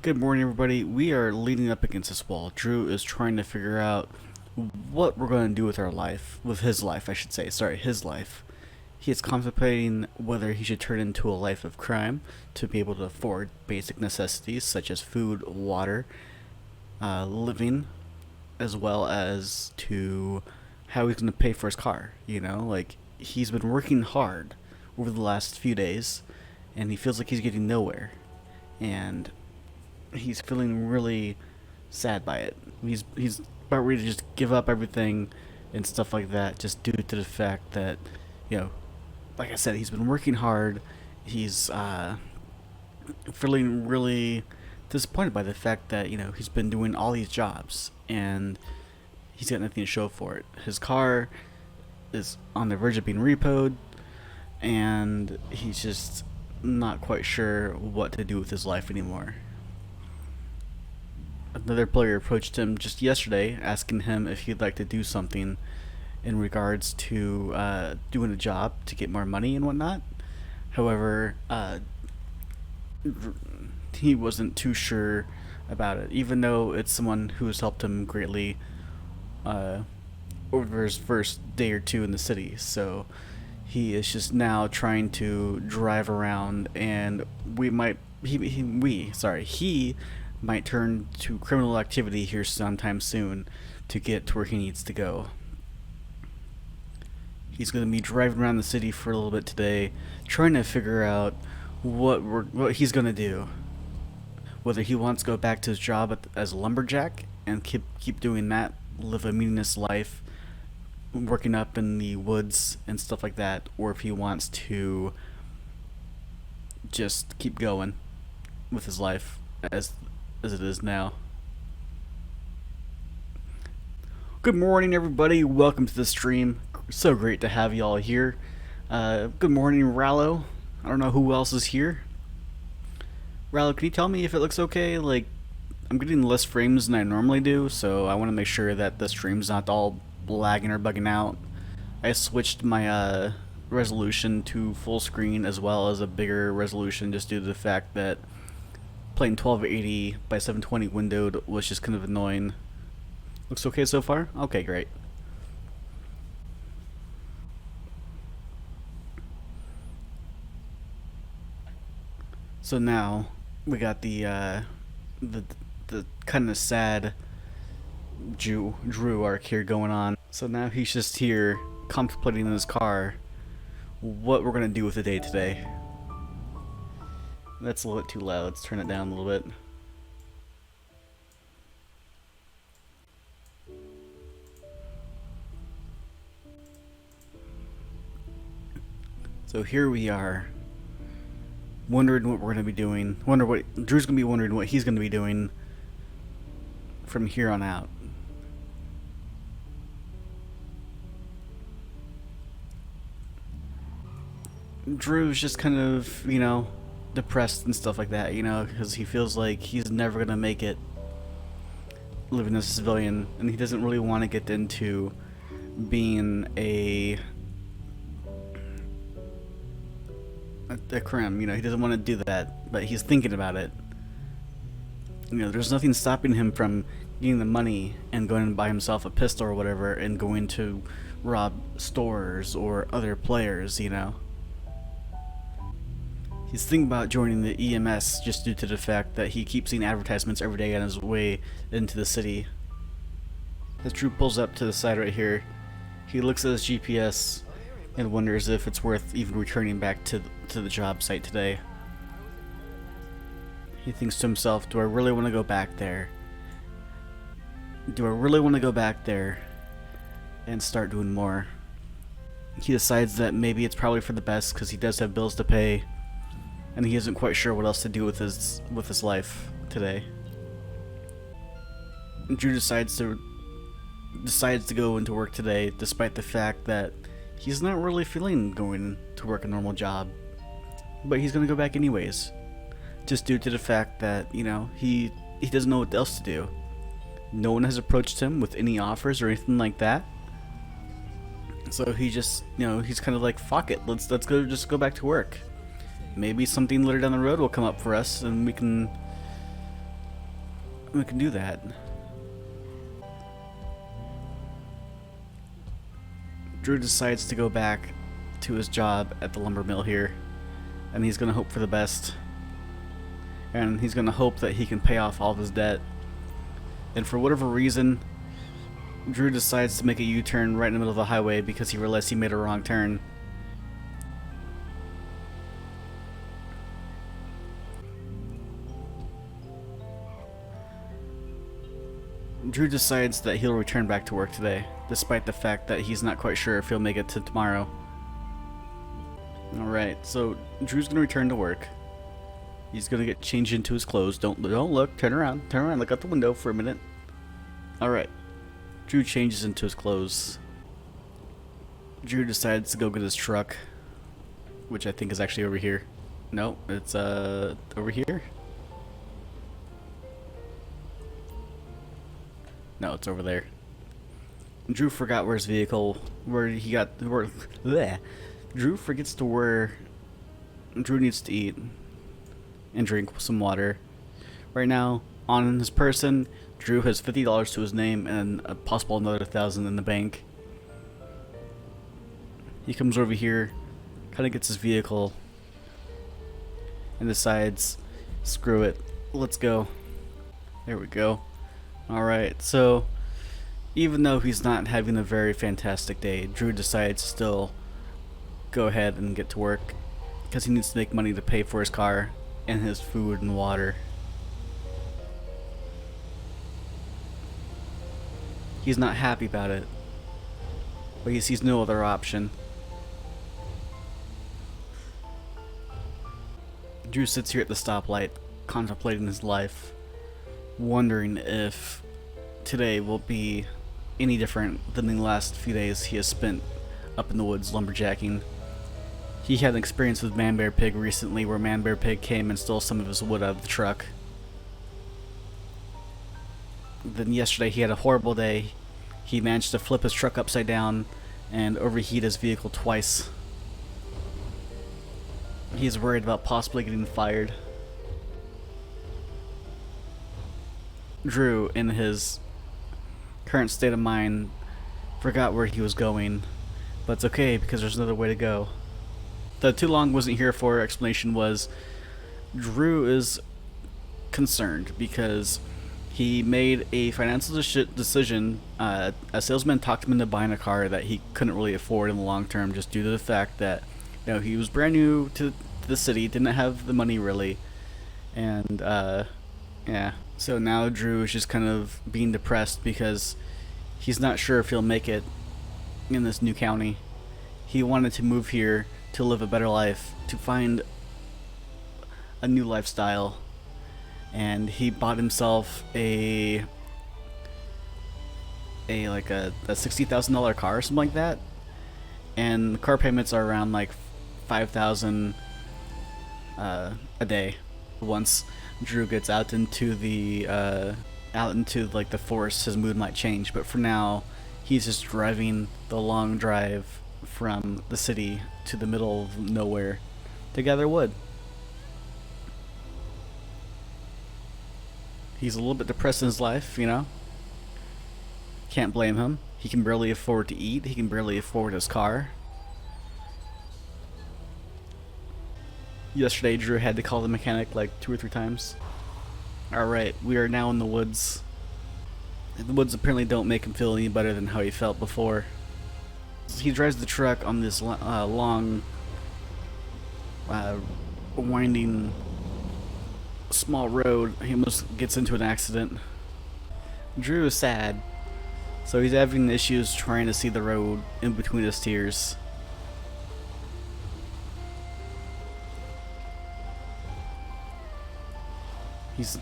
Good morning, everybody. We are leaning up against this wall. Drew is trying to figure out what we're going to do with our life, with his life, I should say. Sorry, his life. He is contemplating whether he should turn into a life of crime to be able to afford basic necessities such as food, water, living, as well as to how he's going to pay for his car. He's been working hard over the last few days, and he feels like he's getting nowhere. And he's feeling really sad by it. He's about ready to just give up everything and stuff like that, just due to the fact that, like I said, he's been working hard. He's feeling really disappointed by the fact that he's been doing all these jobs and he's got nothing to show for it. His car is on the verge of being repoed, and he's just not quite sure what to do with his life anymore. Another player approached him just yesterday asking him if he'd like to do something in regards to doing a job to get more money and whatnot. However, he wasn't too sure about it, even though it's someone who has helped him greatly over his first day or two in the city. So he is just now trying to drive around, and he might turn to criminal activity here sometime soon to get to where he needs to go. He's going to be driving around the city for a little bit today, trying to figure out what he's going to do. Whether he wants to go back to his job as a lumberjack and keep doing that, live a meaningless life, working up in the woods and stuff like that, or if he wants to just keep going with his life as it is now. Good morning, everybody. Welcome to the stream. So great to have you all here. Good morning, Rallo. I don't know who else is here. Rallo, can you tell me if it looks okay? Like, I'm getting less frames than I normally do, so I want to make sure that the stream's not all lagging or bugging out. I switched my resolution to full screen as well as a bigger resolution just due to the fact that playing 1280 by 720 windowed was just kind of annoying. Looks okay so far? Okay, great. So now we got the kind of sad Drew arc here going on. So now he's just here contemplating in his car what we're gonna do with the day today. That's a little bit too loud. Let's turn it down a little bit. So here we are, wondering what we're going to be doing. Drew's going to be wondering what he's going to be doing from here on out. Drew's just kind of, depressed and stuff like that, because he feels like he's never going to make it living as a civilian, and he doesn't really want to get into being a crim. He doesn't want to do that, but he's thinking about it. There's nothing stopping him from getting the money and going to buy himself a pistol or whatever and going to rob stores or other players, He's thinking about joining the EMS just due to the fact that he keeps seeing advertisements every day on his way into the city. As Drew pulls up to the side right here, he looks at his GPS and wonders if it's worth even returning back to the job site today. He thinks to himself, do I really want to go back there? Do I really want to go back there and start doing more? He decides that maybe it's probably for the best because he does have bills to pay, and he isn't quite sure what else to do with his life today. Drew decides to go into work today, despite the fact that he's not really feeling going to work a normal job, but he's gonna go back anyways, just due to the fact that he doesn't know what else to do. No one has approached him with any offers or anything like that, so he just he's kind of like, fuck it, let's go back to work. Maybe something later down the road will come up for us and we can We can do that. Drew decides to go back to his job at the lumber mill here, and he's gonna hope for the best. And he's gonna hope that he can pay off all of his debt. And for whatever reason, Drew decides to make a U-turn right in the middle of the highway because he realized he made a wrong turn. Drew decides that he'll return back to work today, despite the fact that he's not quite sure if he'll make it to tomorrow. Alright, so Drew's gonna return to work. He's gonna get changed into his clothes. Don't look, turn around, look out the window for a minute. Alright. Drew changes into his clothes. Drew decides to go get his truck, which I think is actually over here. No, it's over here. No, it's over there. Drew forgot where his vehicle, Drew forgets to where Drew needs to eat and drink some water. Right now, on his person, Drew has $50 to his name and a possible another 1,000 in the bank. He comes over here, kind of gets his vehicle, and decides, screw it, let's go. There we go. Alright, so even though he's not having a very fantastic day, Drew decides to still go ahead and get to work because he needs to make money to pay for his car and his food and water. He's not happy about it, but he sees no other option. Drew sits here at the stoplight, contemplating his life, wondering if today will be any different than the last few days he has spent up in the woods lumberjacking. He had an experience with Man Bear Pig recently where Man Bear Pig came and stole some of his wood out of the truck. Then yesterday he had a horrible day. He managed to flip his truck upside down and overheat his vehicle twice. He's worried about possibly getting fired. Drew, in his current state of mind, forgot where he was going, but it's okay because there's another way to go. The too long wasn't here for explanation was Drew is concerned because he made a financial decision. A salesman talked him into buying a car that he couldn't really afford in the long term, just due to the fact that he was brand new to the city, didn't have the money really, and yeah. So now Drew is just kind of being depressed because he's not sure if he'll make it in this new county. He wanted to move here to live a better life, to find a new lifestyle, and he bought himself a $60,000 car or something like that, and the car payments are around like $5,000 a day. Once Drew gets out into the forest, his mood might change, but for now he's just driving the long drive from the city to the middle of nowhere to gather wood. He's a little bit depressed in his life, Can't blame him. He can barely afford to eat. He can barely afford his car. Yesterday, Drew had to call the mechanic like 2 or 3 times. Alright, we are now in the woods. The woods apparently don't make him feel any better than how he felt before. He drives the truck on this long, winding, small road. He almost gets into an accident. Drew is sad, so he's having issues trying to see the road in between his tears.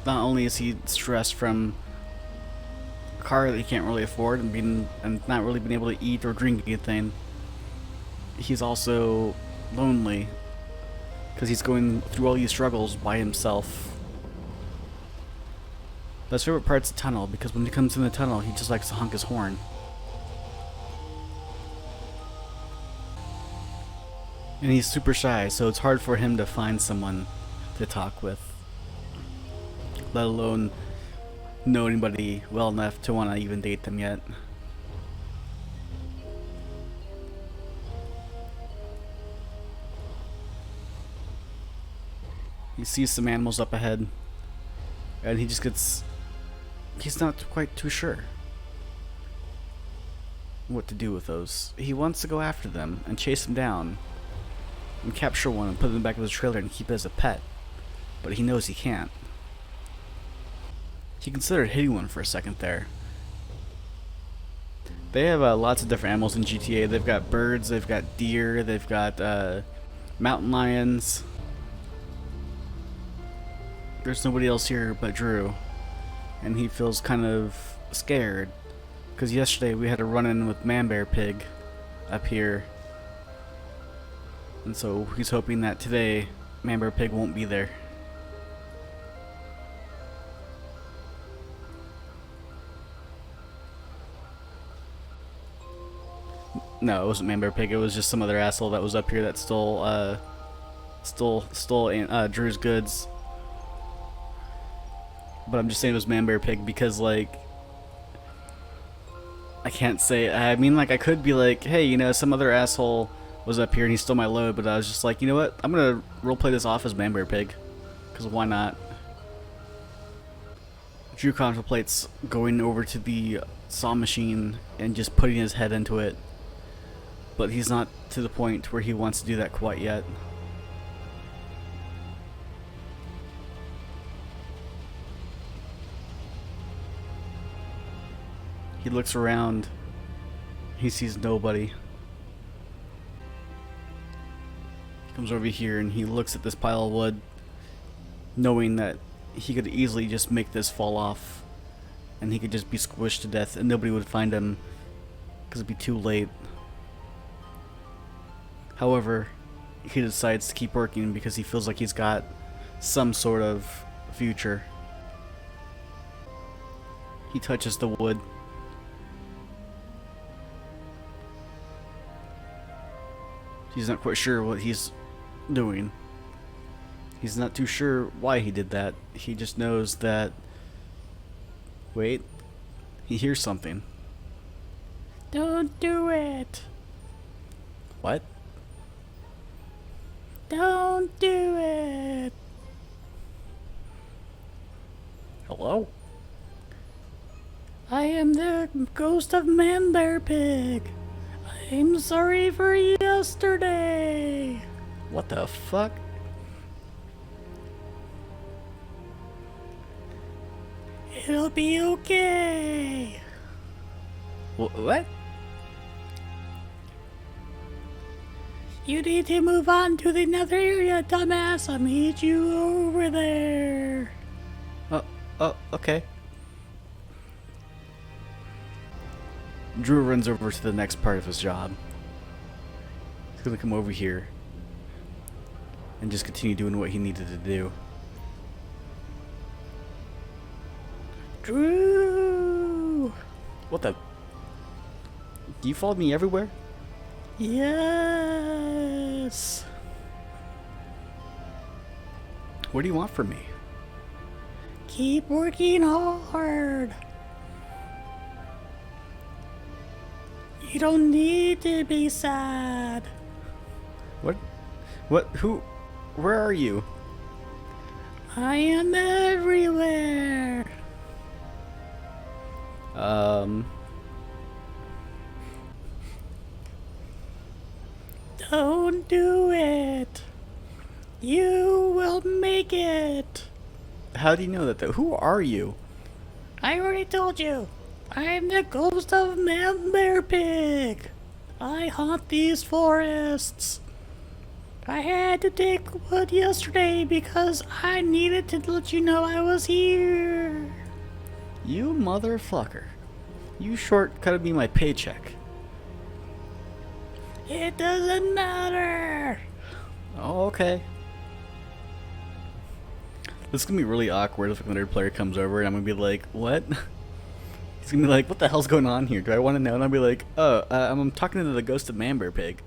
Not only is he stressed from a car that he can't really afford and not really being able to eat or drink anything, he's also lonely because he's going through all these struggles by himself. But his favorite part's the tunnel, because when he comes in the tunnel, he just likes to honk his horn. And he's super shy, so it's hard for him to find someone to talk with, let alone know anybody well enough to want to even date them yet. He sees some animals up ahead, and he just gets... he's not quite too sure what to do with those. He wants to go after them and chase them down and capture one and put it in the back of his trailer and keep it as a pet, but he knows he can't. He considered hitting one for a second there. They have lots of different animals in GTA. They've got birds, they've got deer, they've got mountain lions. There's nobody else here but Drew, and he feels kind of scared because yesterday we had a run-in with Man-Bear-Pig up here, and so he's hoping that today Man-Bear-Pig won't be there. No, it wasn't Man-Bear-Pig. It was just some other asshole that was up here that stole Drew's goods. But I'm just saying it was Man-Bear-Pig because, like, I can't say... I mean, like, I could be like, hey, you know, some other asshole was up here and he stole my load, but I was just like, you know what? I'm gonna roleplay this off as Man-Bear-Pig. Because why not? Drew contemplates going over to the saw machine and just putting his head into it. But he's not to the point where he wants to do that quite yet. He looks around. He sees nobody. He comes over here and he looks at this pile of wood, knowing that he could easily just make this fall off and he could just be squished to death and nobody would find him because it'd be too late. However, he decides to keep working because he feels like he's got some sort of future. He touches the wood. He's not quite sure what he's doing. He's not too sure why he did that. He just knows that... Wait. He hears something. Don't do it. What? Don't do it. Hello? I am the ghost of Man-Bear-Pig. I'm sorry for yesterday. What the fuck? It'll be okay. What? You need to move on to the nether area, dumbass. I'll meet you over there. Oh, okay. Drew runs over to the next part of his job. He's gonna come over here and just continue doing what he needed to do. Drew! What the? You followed me everywhere? Yes. What do you want from me? Keep working hard. You don't need to be sad. What? Who? Where are you? I am everywhere. Don't do it. You will make it. How do you know that though? Who are you? I already told you. I'm the ghost of Man-Bear-Pig. I haunt these forests. I had to take wood yesterday because I needed to let you know I was here. You motherfucker. You shortcutted me my paycheck. It doesn't matter. Oh, okay. This is gonna be really awkward if another player comes over and I'm gonna be like, what? He's gonna be like, what the hell's going on here? Do I want to know? And I'll be like, oh, I'm talking to the ghost of Man-Bear-Pig.